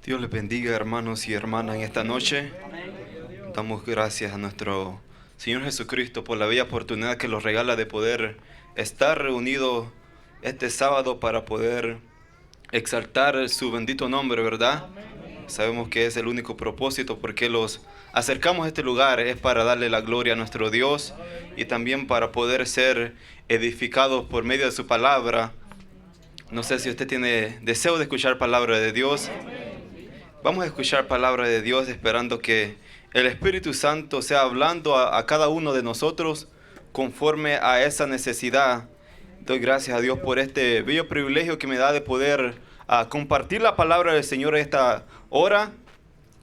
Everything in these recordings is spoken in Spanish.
Dios les bendiga, hermanos y hermanas, en esta noche. Damos gracias a nuestro Señor Jesucristo por la bella oportunidad que nos regala de poder estar reunidos este sábado para poder exaltar su bendito nombre, ¿verdad? Sabemos que es el único propósito porque los acercamos a este lugar, es para darle la gloria a nuestro Dios y también para poder ser edificados por medio de su palabra. No sé si usted tiene deseo de escuchar palabra de Dios. Vamos a escuchar palabra de Dios esperando que el Espíritu Santo sea hablando a cada uno de nosotros conforme a esa necesidad. Doy gracias a Dios por este bello privilegio que me da de poder compartir la palabra del Señor a esta hora.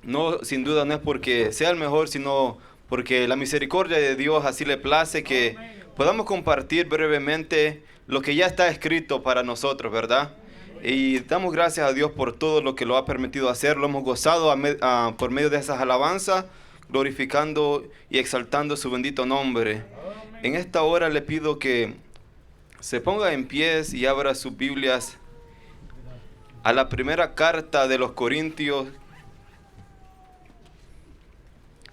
No, sin duda no es porque sea el mejor, sino porque la misericordia de Dios así le place que podamos compartir brevemente lo que ya está escrito para nosotros, ¿verdad? Y damos gracias a Dios por todo lo que lo ha permitido hacer. Lo hemos gozado por medio de esas alabanzas, glorificando y exaltando su bendito nombre. En esta hora le pido que se ponga en pies y abra sus Biblias a la primera carta de los Corintios,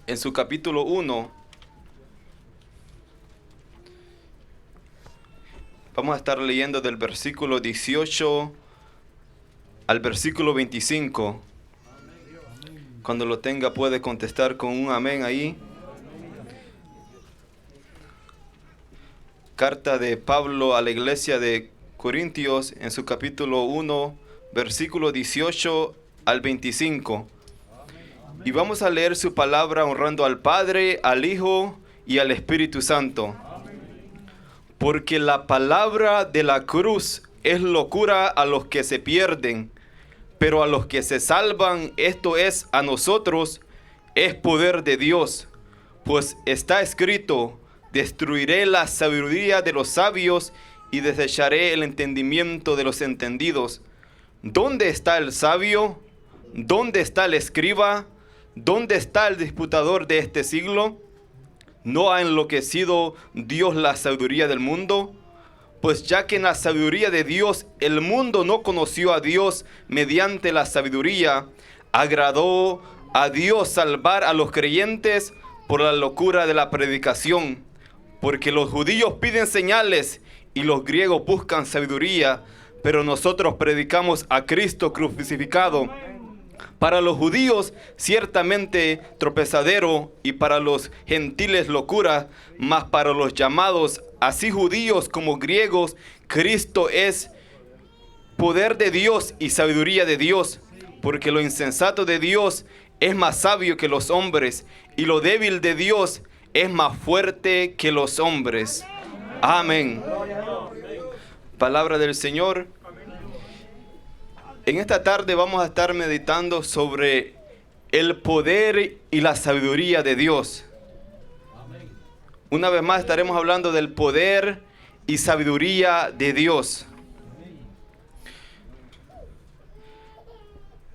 en su capítulo 1. Vamos a estar leyendo del versículo 18 al versículo 25. Cuando lo tenga puede contestar con un amén ahí. Carta de Pablo a la iglesia de Corintios en su capítulo 1, versículo 18 al 25. Y vamos a leer su palabra honrando al Padre, al Hijo y al Espíritu Santo. Porque la palabra de la cruz es locura a los que se pierden, pero a los que se salvan, esto es, a nosotros, es poder de Dios. Pues está escrito: destruiré la sabiduría de los sabios y desecharé el entendimiento de los entendidos. ¿Dónde está el sabio? ¿Dónde está el escriba? ¿Dónde está el disputador de este siglo? ¿No ha enloquecido Dios la sabiduría del mundo? Pues ya que en la sabiduría de Dios el mundo no conoció a Dios mediante la sabiduría, agradó a Dios salvar a los creyentes por la locura de la predicación. Porque los judíos piden señales y los griegos buscan sabiduría, pero nosotros predicamos a Cristo crucificado. Para los judíos ciertamente tropezadero y para los gentiles locura, mas para los llamados, así judíos como griegos, Cristo es poder de Dios y sabiduría de Dios, porque lo insensato de Dios es más sabio que los hombres, y lo débil de Dios es más fuerte que los hombres. Amén. Palabra del Señor. En esta tarde vamos a estar meditando sobre el poder y la sabiduría de Dios. Una vez más estaremos hablando del poder y sabiduría de Dios.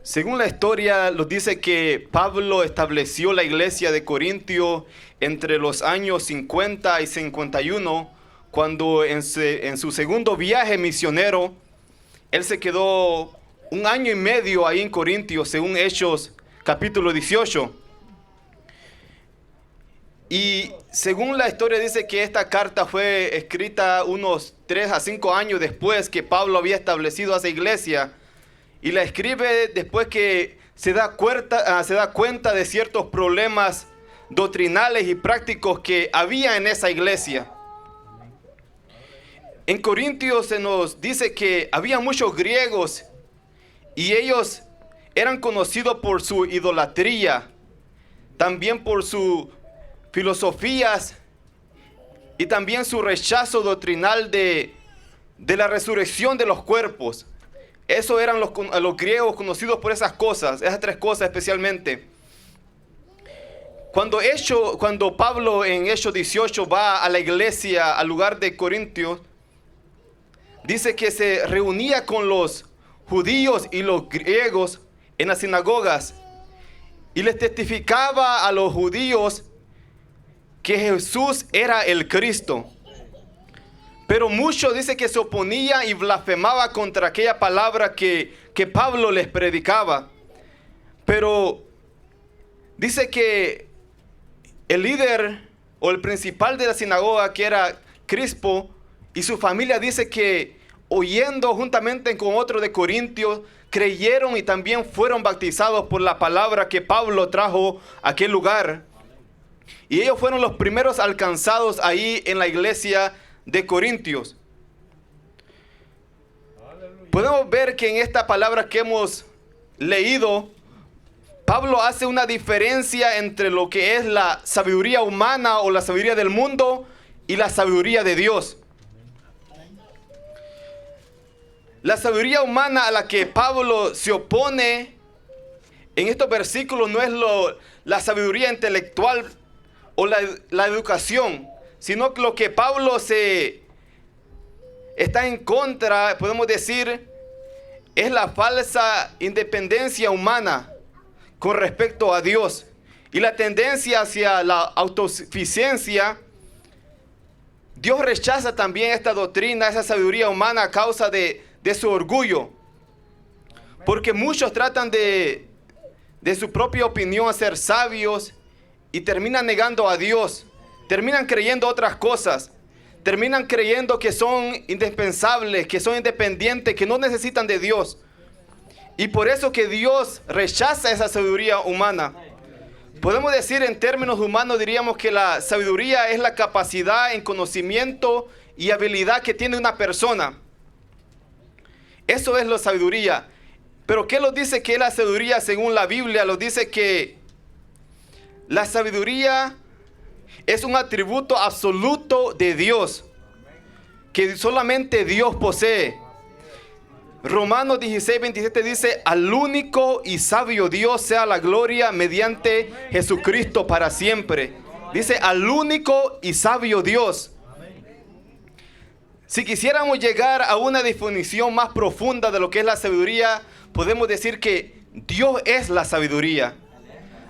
Según la historia, nos dice que Pablo estableció la iglesia de Corintio entre los años 50 y 51, cuando en su segundo viaje misionero, él se quedó 1 año y medio ahí en Corintios, según Hechos capítulo 18. Y según la historia dice que esta carta fue escrita unos 3 a 5 años después que Pablo había establecido esa iglesia. Y la escribe después que se da cuenta de ciertos problemas doctrinales y prácticos que había en esa iglesia. En Corintios se nos dice que había muchos griegos y ellos eran conocidos por su idolatría, también por sus filosofías y también su rechazo doctrinal de la resurrección de los cuerpos. Eso eran los griegos conocidos por esas cosas, esas 3 cosas especialmente. Cuando Pablo en Hechos 18 va a la iglesia, al lugar de Corintios, dice que se reunía con los judíos y los griegos en las sinagogas y les testificaba a los judíos que Jesús era el Cristo. Pero muchos dice que se oponía y blasfemaba contra aquella palabra que Pablo les predicaba. Pero dice que el líder o el principal de la sinagoga, que era Crispo, y su familia, dice que oyendo juntamente con otros de Corintios, creyeron y también fueron bautizados por la palabra que Pablo trajo a aquel lugar. Y ellos fueron los primeros alcanzados ahí en la iglesia de Corintios. Podemos ver que en esta palabra que hemos leído, Pablo hace una diferencia entre lo que es la sabiduría humana o la sabiduría del mundo y la sabiduría de Dios. La sabiduría humana a la que Pablo se opone en estos versículos no es la sabiduría intelectual o la educación, sino que lo que Pablo está en contra, podemos decir, es la falsa independencia humana con respecto a Dios y la tendencia hacia la autosuficiencia. Dios rechaza también esta doctrina, esa sabiduría humana a causa de su orgullo, porque muchos tratan de su propia opinión ser sabios y terminan negando a Dios, terminan creyendo otras cosas, terminan creyendo que son indispensables, que son independientes, que no necesitan de Dios. Y por eso que Dios rechaza esa sabiduría humana. Podemos decir en términos humanos, diríamos que la sabiduría es la capacidad en conocimiento y habilidad que tiene una persona. Eso es la sabiduría. Pero ¿qué nos dice que es la sabiduría según la Biblia? Nos dice que la sabiduría es un atributo absoluto de Dios, que solamente Dios posee. Romanos 16:27 dice: al único y sabio Dios sea la gloria mediante Jesucristo para siempre. Dice al único y sabio Dios. Si quisiéramos llegar a una definición más profunda de lo que es la sabiduría, podemos decir que Dios es la sabiduría.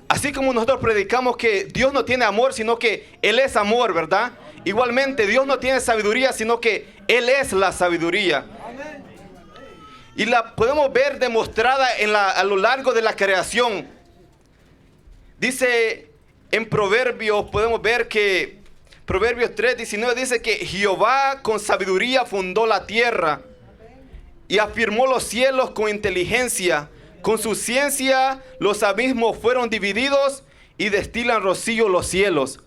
Así como nosotros predicamos que Dios no tiene amor, sino que Él es amor, ¿verdad? Igualmente, Dios no tiene sabiduría, sino que Él es la sabiduría. Y la podemos ver demostrada a lo largo de la creación. Dice en Proverbios, podemos ver que Proverbios 3:19 dice que Jehová con sabiduría fundó la tierra y afirmó los cielos con inteligencia. Con su ciencia los abismos fueron divididos y destilan rocío los cielos.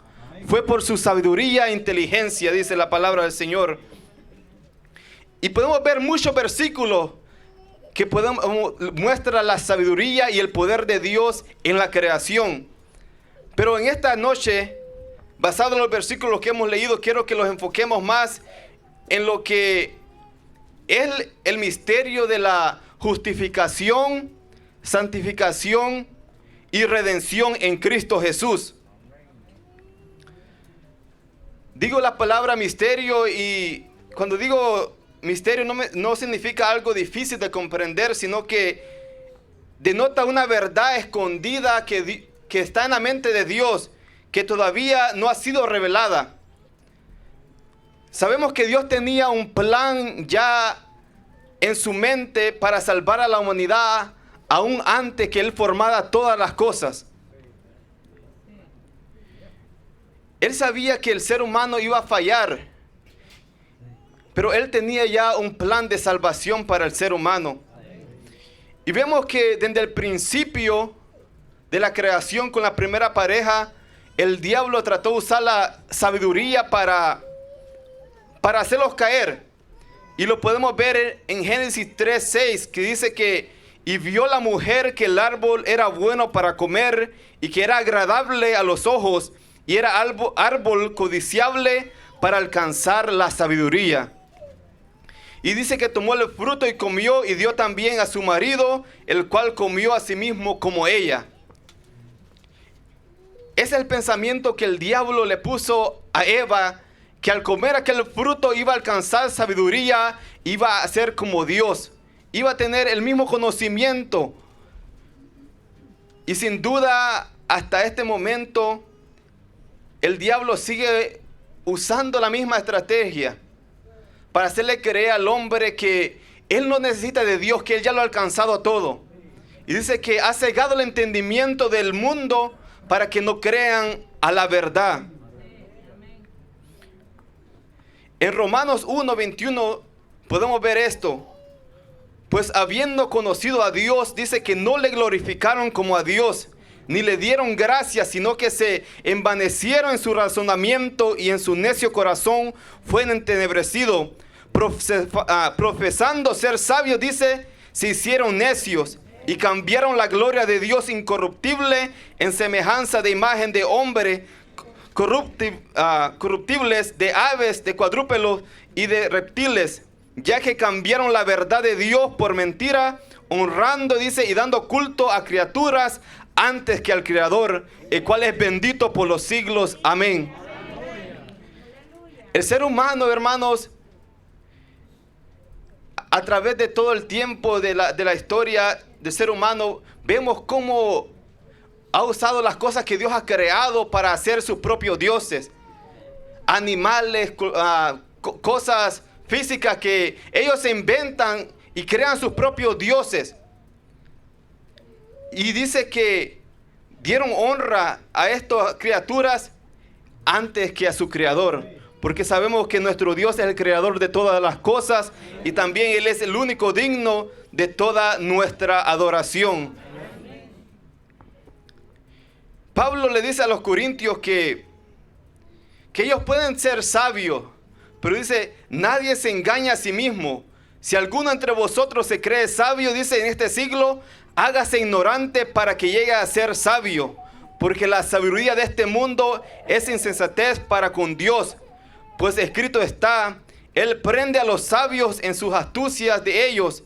Fue por su sabiduría e inteligencia, dice la palabra del Señor. Y podemos ver muchos versículos que muestra la sabiduría y el poder de Dios en la creación. Pero en esta noche, basado en los versículos que hemos leído, quiero que los enfoquemos más en lo que es el misterio de la justificación, santificación y redención en Cristo Jesús. Digo la palabra misterio, y cuando digo misterio no significa algo difícil de comprender, sino que denota una verdad escondida que está en la mente de Dios, que todavía no ha sido revelada. Sabemos que Dios tenía un plan ya en su mente para salvar a la humanidad, aún antes que Él formara todas las cosas. Él sabía que el ser humano iba a fallar, pero Él tenía ya un plan de salvación para el ser humano. Y vemos que desde el principio de la creación con la primera pareja, el diablo trató de usar la sabiduría para hacerlos caer. Y lo podemos ver en Génesis 3:6, que dice que y vio la mujer que el árbol era bueno para comer y que era agradable a los ojos y era árbol codiciable para alcanzar la sabiduría. Y dice que tomó el fruto y comió y dio también a su marido, el cual comió a sí mismo como ella. Ese es el pensamiento que el diablo le puso a Eva, que al comer aquel fruto iba a alcanzar sabiduría, iba a ser como Dios, iba a tener el mismo conocimiento. Y sin duda, hasta este momento, el diablo sigue usando la misma estrategia para hacerle creer al hombre que él no necesita de Dios, que él ya lo ha alcanzado todo. Y dice que ha cegado el entendimiento del mundo para que no crean a la verdad. En Romanos 1:21 podemos ver esto. Pues habiendo conocido a Dios, dice que no le glorificaron como a Dios, ni le dieron gracias, sino que se envanecieron en su razonamiento y en su necio corazón fue entenebrecido. Profesando ser sabios, dice, se hicieron necios y cambiaron la gloria de Dios incorruptible en semejanza de imagen de hombre, corruptibles, de aves, de cuadrúpedos y de reptiles, ya que cambiaron la verdad de Dios por mentira, honrando, dice, y dando culto a criaturas antes que al Creador, el cual es bendito por los siglos. Amén. El ser humano, hermanos, a través de todo el tiempo de la historia del ser humano, vemos cómo ha usado las cosas que Dios ha creado para hacer sus propios dioses. Animales, cosas físicas que ellos se inventan y crean sus propios dioses. Y dice que dieron honra a estas criaturas antes que a su creador, porque sabemos que nuestro Dios es el creador de todas las cosas y también Él es el único digno de toda nuestra adoración. Pablo le dice a los corintios que ellos pueden ser sabios, pero dice, nadie se engaña a sí mismo. Si alguno entre vosotros se cree sabio, dice, en este siglo, hágase ignorante para que llegue a ser sabio, porque la sabiduría de este mundo es insensatez para con Dios. Pues escrito está, Él prende a los sabios en sus astucias de ellos.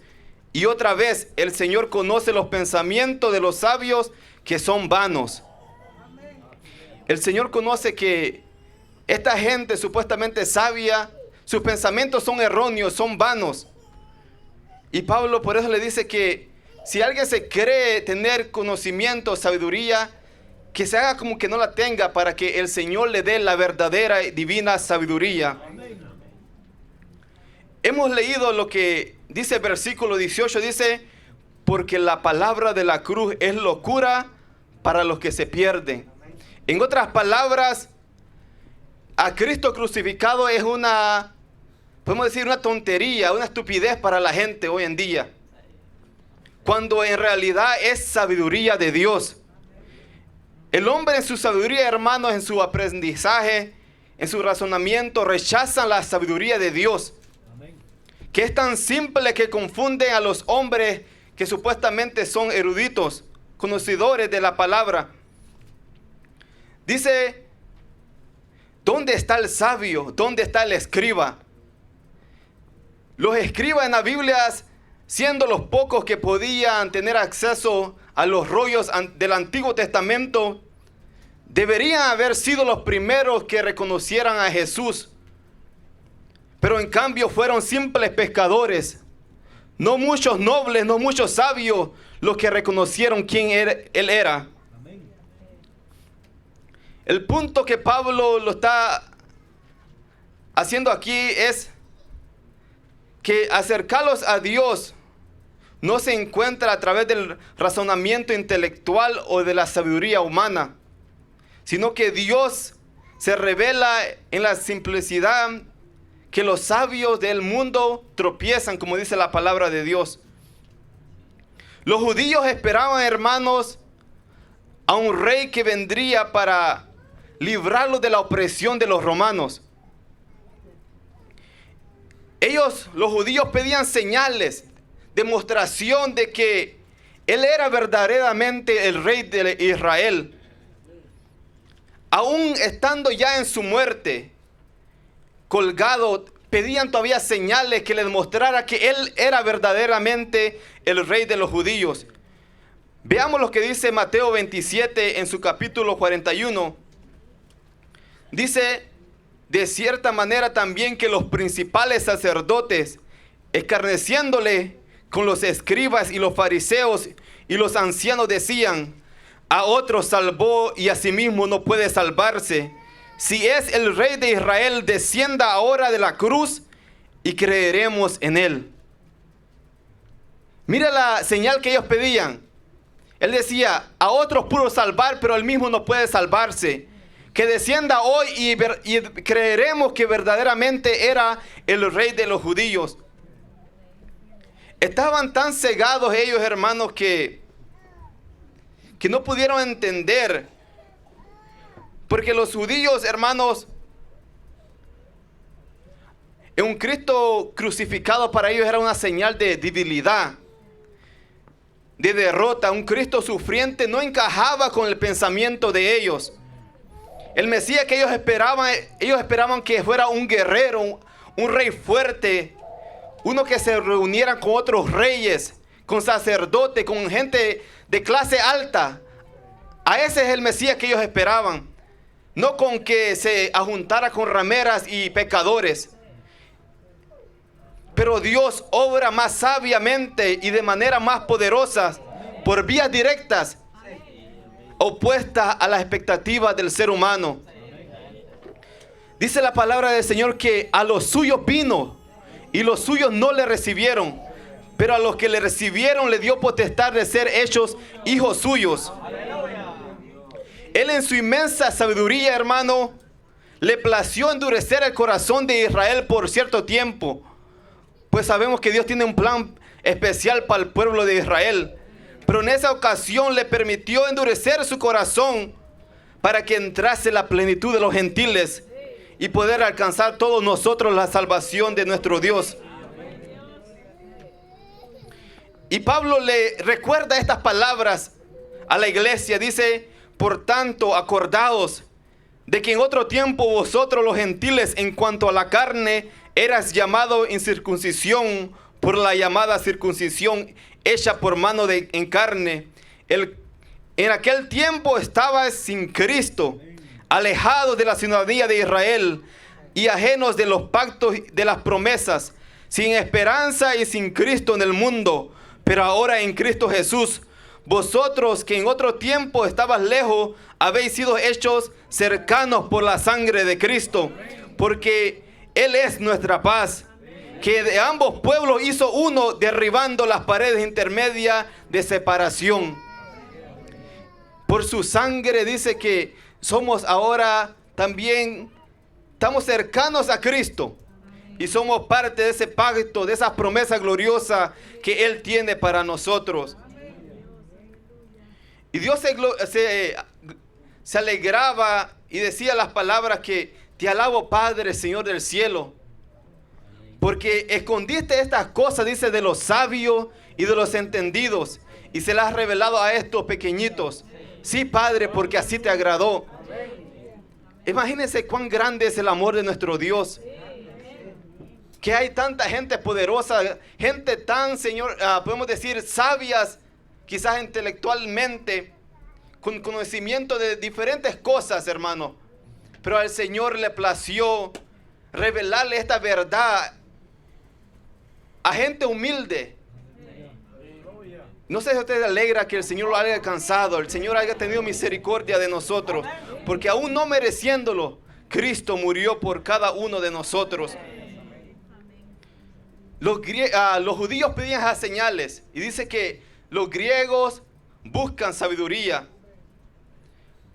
Y otra vez, el Señor conoce los pensamientos de los sabios que son vanos. El Señor conoce que esta gente supuestamente sabia, sus pensamientos son erróneos, son vanos. Y Pablo por eso le dice que si alguien se cree tener conocimiento, sabiduría, que se haga como que no la tenga para que el Señor le dé la verdadera y divina sabiduría. Hemos leído lo que dice el versículo 18, dice, porque la palabra de la cruz es locura para los que se pierden. En otras palabras, a Cristo crucificado es podemos decir, una tontería, una estupidez para la gente hoy en día, cuando en realidad es sabiduría de Dios. El hombre en su sabiduría, hermanos, en su aprendizaje, en su razonamiento, rechazan la sabiduría de Dios, que es tan simple que confunde a los hombres que supuestamente son eruditos, conocedores de la palabra. Dice, ¿dónde está el sabio? ¿Dónde está el escriba? Los escribas en las Biblias, siendo los pocos que podían tener acceso a los rollos del Antiguo Testamento, deberían haber sido los primeros que reconocieran a Jesús. Pero en cambio fueron simples pescadores, no muchos nobles, no muchos sabios, los que reconocieron quién Él era. El punto que Pablo lo está haciendo aquí es que acercarlos a Dios no se encuentra a través del razonamiento intelectual o de la sabiduría humana, sino que Dios se revela en la simplicidad que los sabios del mundo tropiezan, como dice la palabra de Dios. Los judíos esperaban, hermanos, a un rey que vendría para librarlos de la opresión de los romanos. Los judíos pedían señales, demostración de que Él era verdaderamente el rey de Israel. Aún estando ya en su muerte, colgado, pedían todavía señales que les mostrara que Él era verdaderamente el rey de los judíos. Veamos lo que dice Mateo 27 en su capítulo 41. Dice, de cierta manera también que los principales sacerdotes, escarneciéndole con los escribas y los fariseos y los ancianos, decían, a otros salvó y a sí mismo no puede salvarse. Si es el rey de Israel, descienda ahora de la cruz y creeremos en él. Mira la señal que ellos pedían. Él decía, a otros pudo salvar, pero él mismo no puede salvarse. Que descienda hoy y creeremos que verdaderamente era el rey de los judíos. Estaban tan cegados ellos, hermanos, que no pudieron entender. Porque los judíos, hermanos, un Cristo crucificado para ellos era una señal de debilidad, de derrota. Un Cristo sufriente no encajaba con el pensamiento de ellos. El Mesías que ellos esperaban que fuera un guerrero, un rey fuerte, uno que se reuniera con otros reyes, con sacerdotes, con gente de clase alta. A ese es el Mesías que ellos esperaban, no con que se ajuntara con rameras y pecadores. Pero Dios obra más sabiamente y de manera más poderosa por vías directas opuestas a las expectativas del ser humano. Dice la palabra del Señor que a los suyos vino y los suyos no le recibieron, pero a los que le recibieron le dio potestad de ser hechos hijos suyos. Él en su inmensa sabiduría, hermano, le plació endurecer el corazón de Israel por cierto tiempo. Pues sabemos que Dios tiene un plan especial para el pueblo de Israel. Pero en esa ocasión le permitió endurecer su corazón para que entrase la plenitud de los gentiles y poder alcanzar todos nosotros la salvación de nuestro Dios. Y Pablo le recuerda estas palabras a la iglesia. Dice, por tanto, acordaos de que en otro tiempo vosotros los gentiles en cuanto a la carne eras llamado incircuncisión por la llamada circuncisión hecha por mano en carne. En aquel tiempo estabas sin Cristo, alejados de la ciudadanía de Israel y ajenos de los pactos de las promesas, sin esperanza y sin Cristo en el mundo. Pero ahora en Cristo Jesús, vosotros que en otro tiempo estabas lejos, habéis sido hechos cercanos por la sangre de Cristo, porque Él es nuestra paz, que de ambos pueblos hizo uno, derribando las paredes intermedias de separación. Por su sangre dice que somos ahora también, estamos cercanos a Cristo y somos parte de ese pacto, de esa promesa gloriosa que Él tiene para nosotros. Y Dios se alegraba y decía las palabras que te alabo, Padre, Señor del cielo, porque escondiste estas cosas, dice, de los sabios y de los entendidos, y se las has revelado a estos pequeñitos. Sí, Padre, porque así te agradó. Imagínense cuán grande es el amor de nuestro Dios. Que hay tanta gente poderosa, gente tan, Señor, podemos decir, sabias, quizás intelectualmente, con conocimiento de diferentes cosas, hermano. Pero al Señor le plació revelarle esta verdad a gente humilde. No sé si a usted le alegra que el Señor lo haya alcanzado, el Señor haya tenido misericordia de nosotros, porque aún no mereciéndolo, Cristo murió por cada uno de nosotros. Los judíos pedían esas señales y dice que los griegos buscan sabiduría.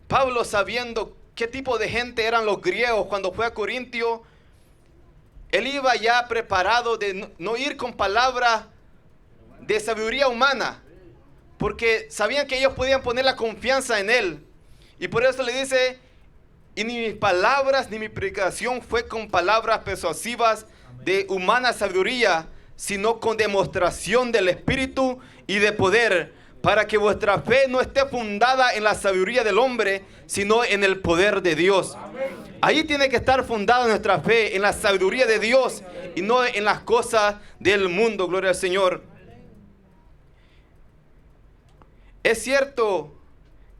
Pablo, sabiendo qué tipo de gente eran los griegos cuando fue a Corintio, él iba ya preparado de no ir con palabras de sabiduría humana, porque sabían que ellos podían poner la confianza en él. Y por eso le dice, y ni mis palabras ni mi predicación fue con palabras persuasivas de humana sabiduría, sino con demostración del Espíritu y de poder, para que vuestra fe no esté fundada en la sabiduría del hombre, sino en el poder de Dios. Ahí tiene que estar fundada nuestra fe, en la sabiduría de Dios y no en las cosas del mundo. Gloria al Señor. Es cierto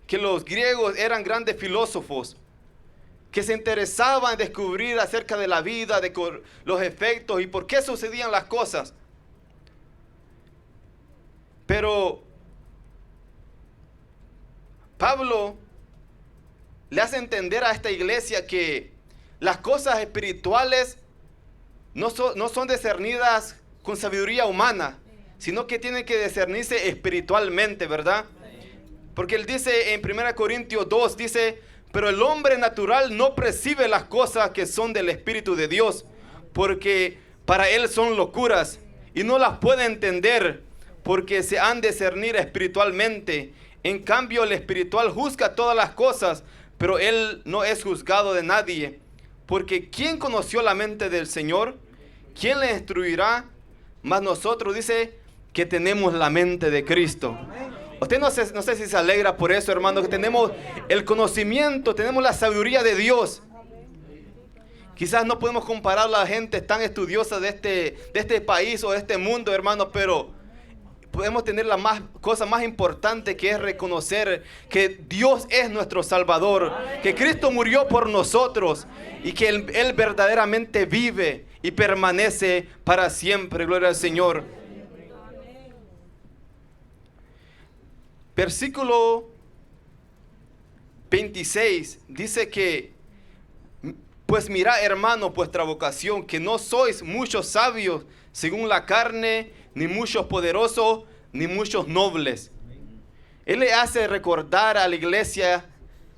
que los griegos eran grandes filósofos que se interesaban en descubrir acerca de la vida, de los efectos y por qué sucedían las cosas. Pero Pablo le hace entender a esta iglesia que las cosas espirituales no son discernidas con sabiduría humana, sino que tienen que discernirse espiritualmente, ¿verdad? Porque él dice en 1 Corintios 2, dice, pero el hombre natural no percibe las cosas que son del Espíritu de Dios, porque para él son locuras y no las puede entender, porque se han de discernir espiritualmente. En cambio, el espiritual juzga todas las cosas, pero él no es juzgado de nadie. Porque ¿quién conoció la mente del Señor? ¿Quién le instruirá? Mas nosotros, dice, que tenemos la mente de Cristo. Usted no sé si se alegra por eso, hermano, que tenemos el conocimiento, tenemos la sabiduría de Dios. Quizás no podemos comparar a la gente tan estudiosa de este país o de este mundo, hermano, pero podemos tener la cosa más importante, que es reconocer que Dios es nuestro Salvador, que Cristo murió por nosotros y que Él verdaderamente vive y permanece para siempre. Gloria al Señor. Versículo 26 dice que, pues mirad, hermano, vuestra vocación, que no sois muchos sabios según la carne, ni muchos poderosos, ni muchos nobles. Él le hace recordar a la iglesia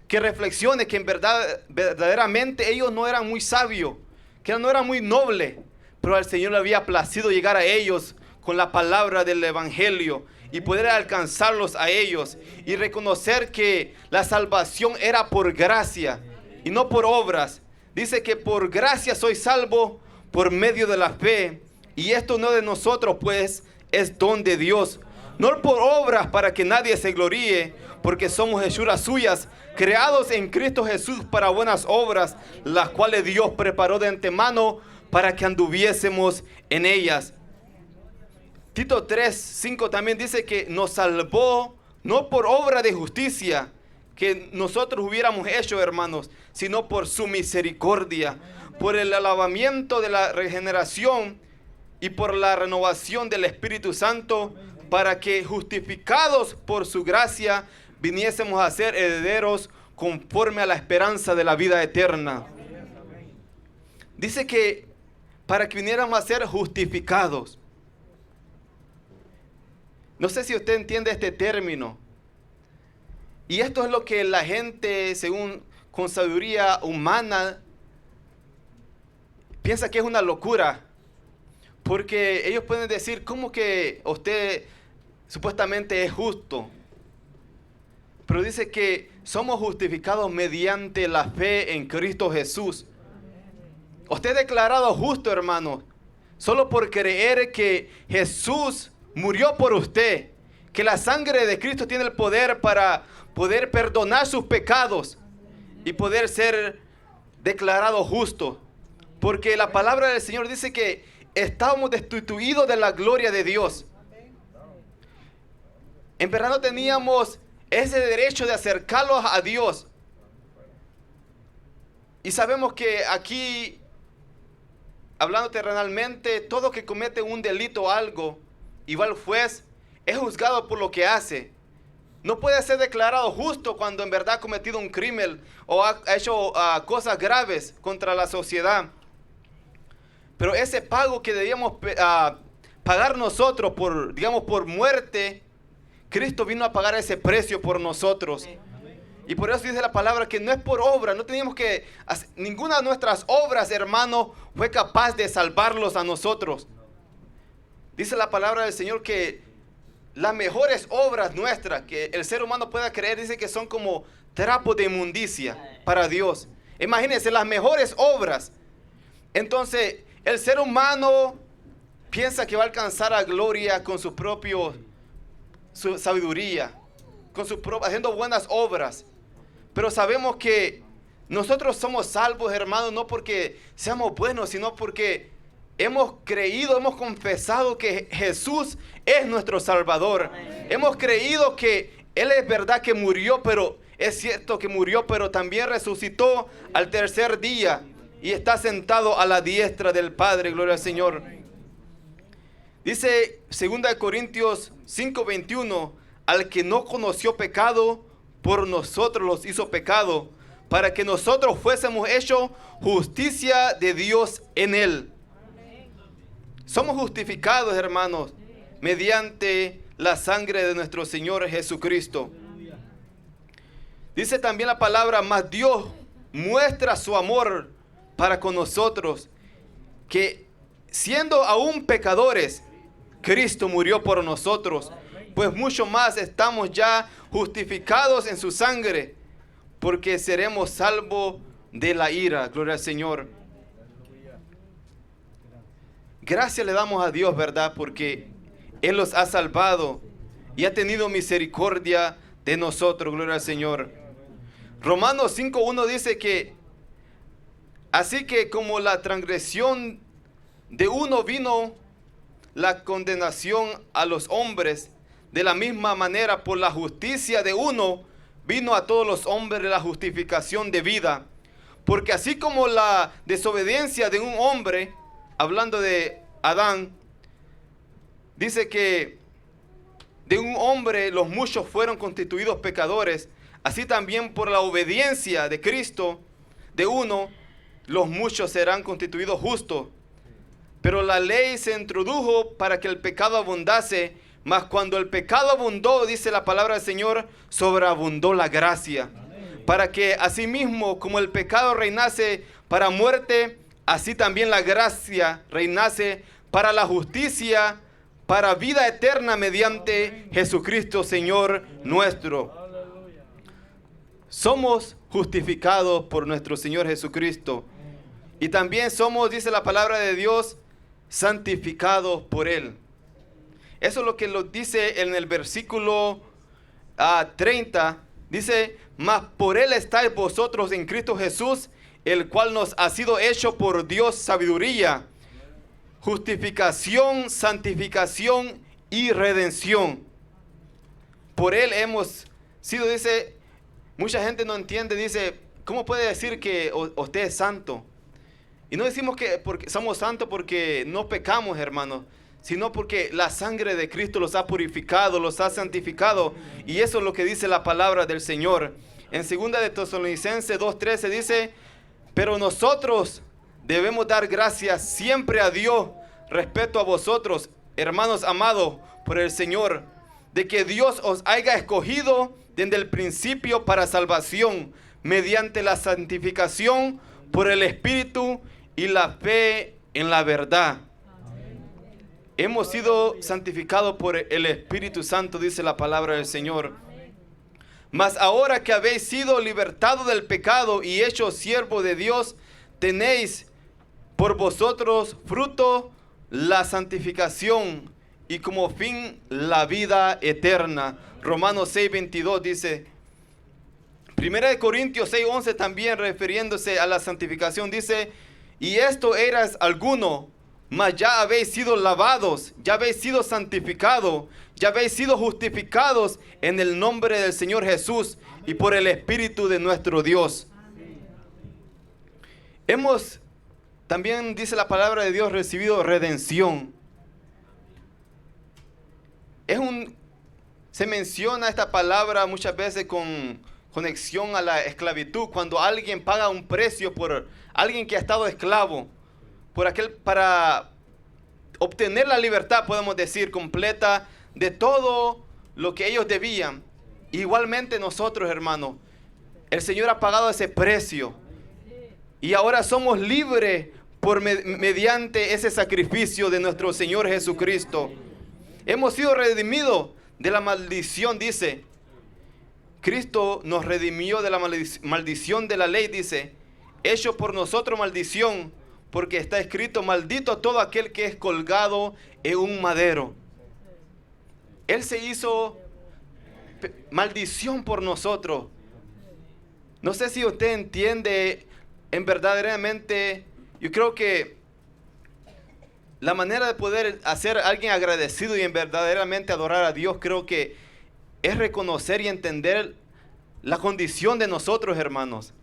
que reflexione que en verdad, verdaderamente ellos no eran muy sabios, que no eran muy nobles, pero al Señor le había placido llegar a ellos con la palabra del Evangelio y poder alcanzarlos a ellos y reconocer que la salvación era por gracia y no por obras. Dice que por gracia soy salvo por medio de la fe, y esto no de nosotros, pues es don de Dios, no por obras para que nadie se gloríe, porque somos hechuras suyas, creados en Cristo Jesús para buenas obras, las cuales Dios preparó de antemano para que anduviésemos en ellas. Tito 3:5 también dice que nos salvó no por obra de justicia que nosotros hubiéramos hecho, hermanos, sino por su misericordia, por el lavamiento de la regeneración y por la renovación del Espíritu Santo, para que justificados por su gracia viniésemos a ser herederos conforme a la esperanza de la vida eterna. Dice que para que viniéramos a ser justificados. No sé si usted entiende este término. Y esto es lo que la gente, según con sabiduría humana, piensa que es una locura. Porque ellos pueden decir, ¿cómo que usted supuestamente es justo? Pero dice que somos justificados mediante la fe en Cristo Jesús. Usted es declarado justo, hermano, solo por creer que Jesús murió por usted, que la sangre de Cristo tiene el poder para poder perdonar sus pecados y poder ser declarado justo. Porque la palabra del Señor dice que estábamos destituidos de la gloria de Dios. En verdad no teníamos ese derecho de acercarlos a Dios. Y sabemos que aquí, hablando terrenalmente, todo que comete un delito o algo, y va al juez, es juzgado por lo que hace. No puede ser declarado justo cuando en verdad ha cometido un crimen o ha hecho cosas graves contra la sociedad. Pero ese pago que debíamos pagar nosotros por, digamos, por muerte, Cristo vino a pagar ese precio por nosotros. Y por eso dice la palabra que no es por obra, no teníamos que hacer, ninguna de nuestras obras, hermano, fue capaz de salvarlos a nosotros. Dice la palabra del Señor que las mejores obras nuestras que el ser humano pueda creer, dice que son como trapos de inmundicia para Dios. Imagínense, las mejores obras. Entonces, el ser humano piensa que va a alcanzar a gloria con su sabiduría, haciendo buenas obras. Pero sabemos que nosotros somos salvos, hermanos, no porque seamos buenos, sino porque hemos creído, hemos confesado que Jesús es nuestro Salvador. Amén. Hemos creído que Él es verdad que murió, pero es cierto que murió, pero también resucitó al tercer día y está sentado a la diestra del Padre. Gloria al Señor. Dice 2 Corintios 5:21, al que no conoció pecado, por nosotros los hizo pecado, para que nosotros fuésemos hechos justicia de Dios en Él. Somos justificados, hermanos, mediante la sangre de nuestro Señor Jesucristo. Dice también la palabra, mas Dios muestra su amor para con nosotros, que siendo aún pecadores, Cristo murió por nosotros, pues mucho más estamos ya justificados en su sangre, porque seremos salvos de la ira. Gloria al Señor. Gracias le damos a Dios, ¿verdad? Porque Él los ha salvado y ha tenido misericordia de nosotros. Gloria al Señor. Romanos 5:1 dice que así que como la transgresión de uno vino la condenación a los hombres, de la misma manera por la justicia de uno vino a todos los hombres la justificación de vida. Porque así como la desobediencia de un hombre, hablando de Adán, dice que de un hombre los muchos fueron constituidos pecadores, así también por la obediencia de Cristo, de uno, los muchos serán constituidos justos. Pero la ley se introdujo para que el pecado abundase, mas cuando el pecado abundó, dice la palabra del Señor, sobreabundó la gracia. Para que asimismo, como el pecado reinase para muerte, así también la gracia reinase para la justicia, para vida eterna mediante Jesucristo Señor nuestro. Somos justificados por nuestro Señor Jesucristo. Y también somos, dice la palabra de Dios, santificados por Él. Eso es lo que lo dice en el versículo 30. Dice, mas por Él estáis vosotros en Cristo Jesús, el cual nos ha sido hecho por Dios sabiduría, justificación, santificación y redención. Por Él hemos sido, dice, mucha gente no entiende, dice, ¿cómo puede decir que usted es santo? Y no decimos que porque somos santos porque no pecamos, hermanos, sino porque la sangre de Cristo los ha purificado, los ha santificado. Y eso es lo que dice la palabra del Señor. En 2 de Tesalonicenses 2:13 dice, pero nosotros debemos dar gracias siempre a Dios respecto a vosotros, hermanos amados por el Señor, de que Dios os haya escogido desde el principio para salvación, mediante la santificación por el Espíritu y la fe en la verdad. Hemos sido santificados por el Espíritu Santo, dice la palabra del Señor. Mas ahora que habéis sido libertados del pecado y hechos siervos de Dios, tenéis por vosotros fruto la santificación y como fin la vida eterna. Romanos 6:22 dice. 1 Corintios 6:11 también refiriéndose a la santificación dice, y esto eras alguno, mas ya habéis sido lavados, ya habéis sido santificados, ya habéis sido justificados en el nombre del Señor Jesús y por el Espíritu de nuestro Dios. Hemos también, dice la palabra de Dios, recibido redención. Se menciona esta palabra muchas veces con conexión a la esclavitud, cuando alguien paga un precio por alguien que ha estado esclavo, para obtener la libertad, podemos decir, completa de todo lo que ellos debían. Igualmente nosotros, hermanos, el Señor ha pagado ese precio y ahora somos libres mediante ese sacrificio de nuestro Señor Jesucristo. Hemos sido redimidos de la maldición, dice. Cristo nos redimió de la maldición de la ley, dice, hecho por nosotros maldición, porque está escrito, maldito todo aquel que es colgado en un madero. Él se hizo maldición por nosotros. No sé si usted entiende verdaderamente, yo creo que la manera de poder hacer a alguien agradecido y verdaderamente adorar a Dios, creo que es reconocer y entender la condición de nosotros, hermanos.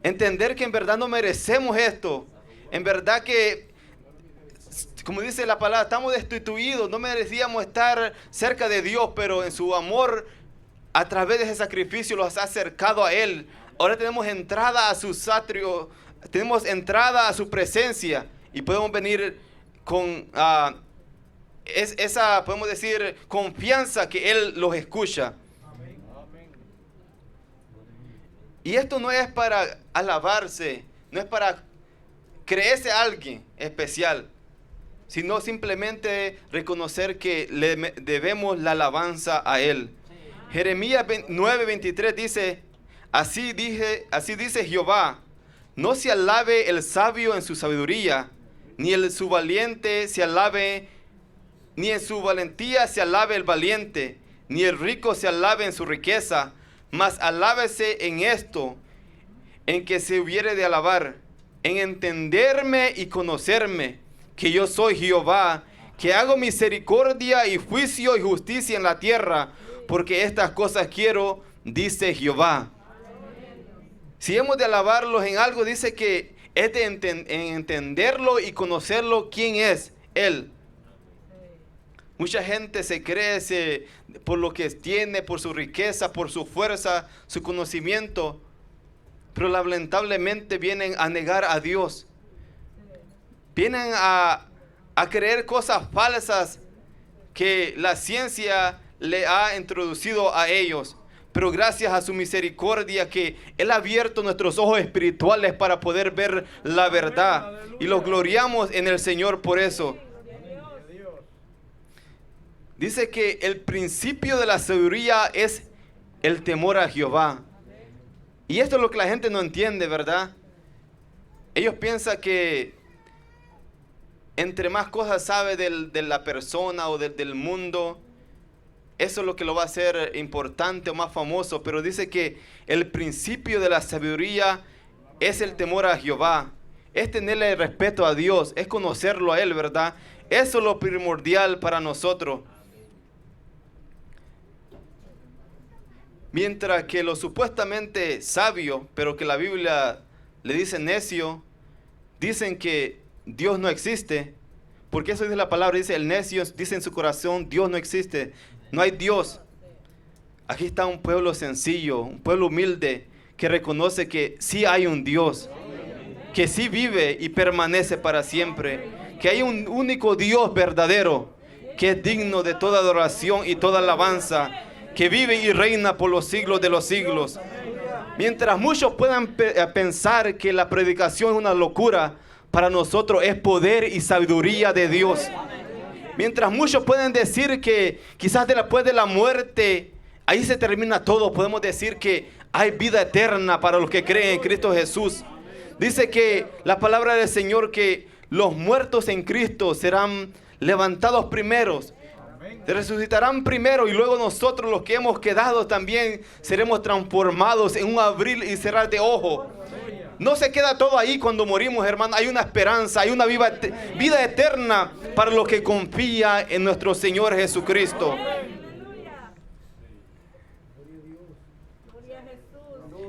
Entender que en verdad no merecemos esto. En verdad que, como dice la palabra, estamos destituidos, no merecíamos estar cerca de Dios, pero en su amor, a través de ese sacrificio, los ha acercado a Él. Ahora tenemos entrada a sus atrios, tenemos entrada a su presencia y podemos venir con esa, podemos decir, confianza que Él los escucha. Y esto no es para alabarse, no es para creerse a alguien especial, sino simplemente reconocer que le debemos la alabanza a Él. Jeremías 9:23 dice, así dice Jehová, no se alabe el sabio en su sabiduría, ni su valiente se alabe, ni en su valentía se alabe el valiente, ni el rico se alabe en su riqueza, mas alábese en esto, en que se hubiere de alabar, en entenderme y conocerme, que yo soy Jehová, que hago misericordia y juicio y justicia en la tierra, porque estas cosas quiero, dice Jehová. Si hemos de alabarlos en algo, dice que es de entenderlo y conocerlo, quién es Él. Mucha gente se cree por lo que tiene, por su riqueza, por su fuerza, su conocimiento, pero lamentablemente vienen a negar a Dios. Vienen a creer cosas falsas que la ciencia le ha introducido a ellos. Pero gracias a su misericordia que Él ha abierto nuestros ojos espirituales para poder ver la verdad. Y los gloriamos en el Señor por eso. Dice que el principio de la sabiduría es el temor a Jehová. Y esto es lo que la gente no entiende, ¿verdad? Ellos piensan que entre más cosas sabe de la persona o del mundo, eso es lo que lo va a hacer importante o más famoso. Pero dice que el principio de la sabiduría es el temor a Jehová. Es tenerle respeto a Dios, es conocerlo a Él, ¿verdad? Eso es lo primordial para nosotros. Mientras que lo supuestamente sabio, pero que la Biblia le dice necio, dicen que Dios no existe. Porque eso dice la palabra, dice el necio, dice en su corazón, Dios no existe, no hay Dios. Aquí está un pueblo sencillo, un pueblo humilde, que reconoce que sí hay un Dios, que sí vive y permanece para siempre, que hay un único Dios verdadero, que es digno de toda adoración y toda alabanza, que vive y reina por los siglos de los siglos. Mientras muchos puedan pensar que la predicación es una locura, para nosotros es poder y sabiduría de Dios. Mientras muchos pueden decir que quizás después de la muerte, ahí se termina todo, podemos decir que hay vida eterna para los que creen en Cristo Jesús. Dice que la palabra del Señor que los muertos en Cristo serán levantados primeros, resucitarán primero y luego nosotros los que hemos quedado también seremos transformados en un abrir y cerrar de ojo. No se queda todo ahí cuando morimos, hermano. Hay una esperanza, hay una vida eterna para los que confían en nuestro Señor Jesucristo.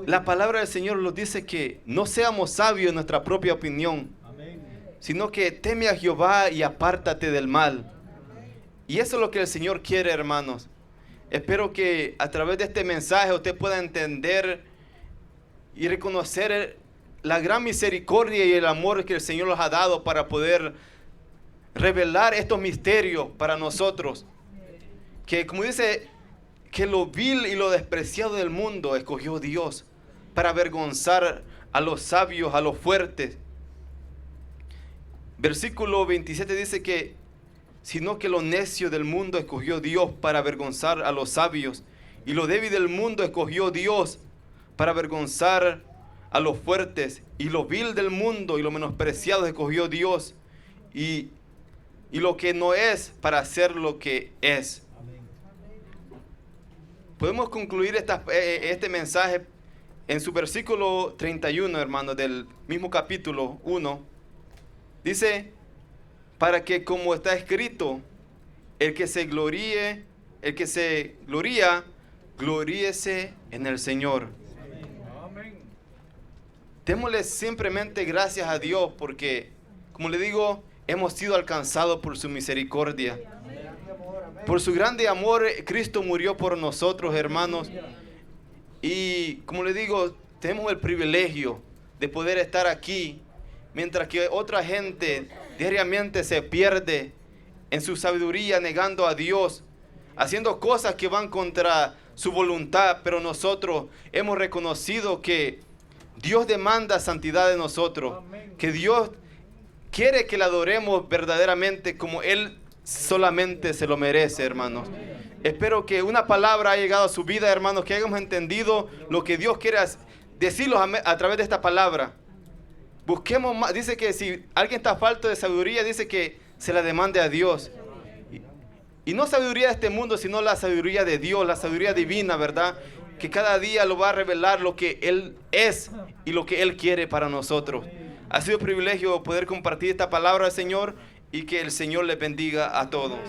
La palabra del Señor nos dice que no seamos sabios en nuestra propia opinión, sino que teme a Jehová y apártate del mal. Y eso es lo que el Señor quiere, hermanos. Espero que a través de este mensaje usted pueda entender y reconocer la gran misericordia y el amor que el Señor nos ha dado para poder revelar estos misterios para nosotros. Que como dice, que lo vil y lo despreciado del mundo escogió Dios para avergonzar a los sabios, a los fuertes. Versículo 27 dice que sino que lo necio del mundo escogió Dios para avergonzar a los sabios, y lo débil del mundo escogió Dios para avergonzar a los fuertes, y lo vil del mundo y lo menospreciado escogió Dios, y lo que no es para hacer lo que es. Podemos concluir este mensaje en su versículo 31, hermano, del mismo capítulo 1. Dice, para que como está escrito, el que se gloríe, el que se gloría, gloríese en el Señor. Amén. Démosle simplemente gracias a Dios porque, como le digo, hemos sido alcanzados por su misericordia. Por su grande amor, Cristo murió por nosotros, hermanos. Y como le digo, tenemos el privilegio de poder estar aquí, mientras que otra gente diariamente se pierde en su sabiduría, negando a Dios, haciendo cosas que van contra su voluntad, pero nosotros hemos reconocido que Dios demanda santidad de nosotros, que Dios quiere que le adoremos verdaderamente como Él solamente se lo merece, hermanos. Espero que una palabra haya llegado a su vida, hermanos, que hayamos entendido lo que Dios quiere decirnos a través de esta palabra. Busquemos más. Dice que si alguien está falto de sabiduría, dice que se la demande a Dios. Y no sabiduría de este mundo, sino la sabiduría de Dios, la sabiduría divina, ¿verdad? Que cada día lo va a revelar lo que Él es y lo que Él quiere para nosotros. Ha sido un privilegio poder compartir esta palabra del Señor y que el Señor les bendiga a todos.